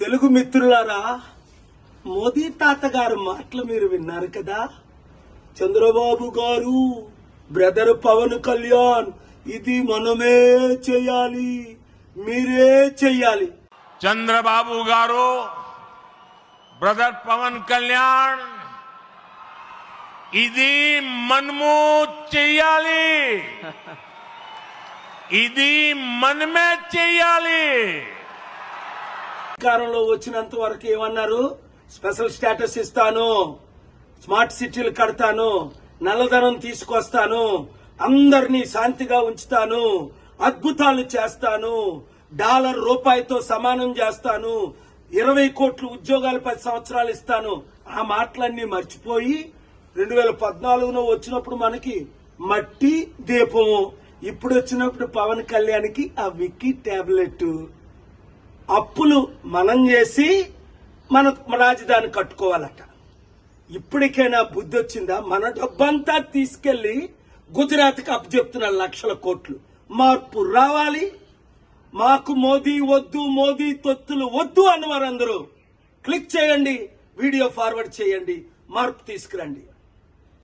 తెలుగు మిత్రులారా, మోదీ తాతగారు మాటలు మీరు విన్నారు కదా. చంద్రబాబు గారు, బ్రదర్ పవన్ కళ్యాణ్, ఇది మనమే చేయాలి, మీరే చెయ్యాలి. చంద్రబాబు గారు, బ్రదర్ పవన్ కళ్యాణ్, ఇది మనము చెయ్యాలి, ఇది మనమే చెయ్యాలి. అధికారంలో వచ్చినంత వరకు ఏమన్నారు? స్పెషల్ స్టేటస్ ఇస్తాను, స్మార్ట్ సిటీలు కడతాను, నల్లధనం తీసుకొస్తాను, అందరినీ శాంతిగా ఉంచుతాను, అద్భుతాలు చేస్తాను, డాలర్ రూపాయితో సమానం చేస్తాను, 20 కోట్ల ఉద్యోగాలు 10 సంవత్సరాలు ఇస్తాను. ఆ మాటలన్నీ మర్చిపోయి 2014లో వచ్చినప్పుడు మనకి మట్టి దీపము, ఇప్పుడు వచ్చినప్పుడు పవన్ కళ్యాణ్కి ఆ విక్కీ టాబ్లెట్. అప్పులు మనం చేసి మన రాజధాని కట్టుకోవాలట. ఇప్పటికైనా బుద్ధి వచ్చిందా? మన డబ్బంతా తీసుకెళ్లి గుజరాత్కి అప్పచెప్తున్న 1 లక్షల కోట్లు. మార్పు రావాలి. మాకు మోదీ వద్దు, మోదీ తొత్తులు వద్దు అన్నవారందరూ క్లిక్ చేయండి, వీడియో ఫార్వర్డ్ చేయండి, మార్పు తీసుకురండి.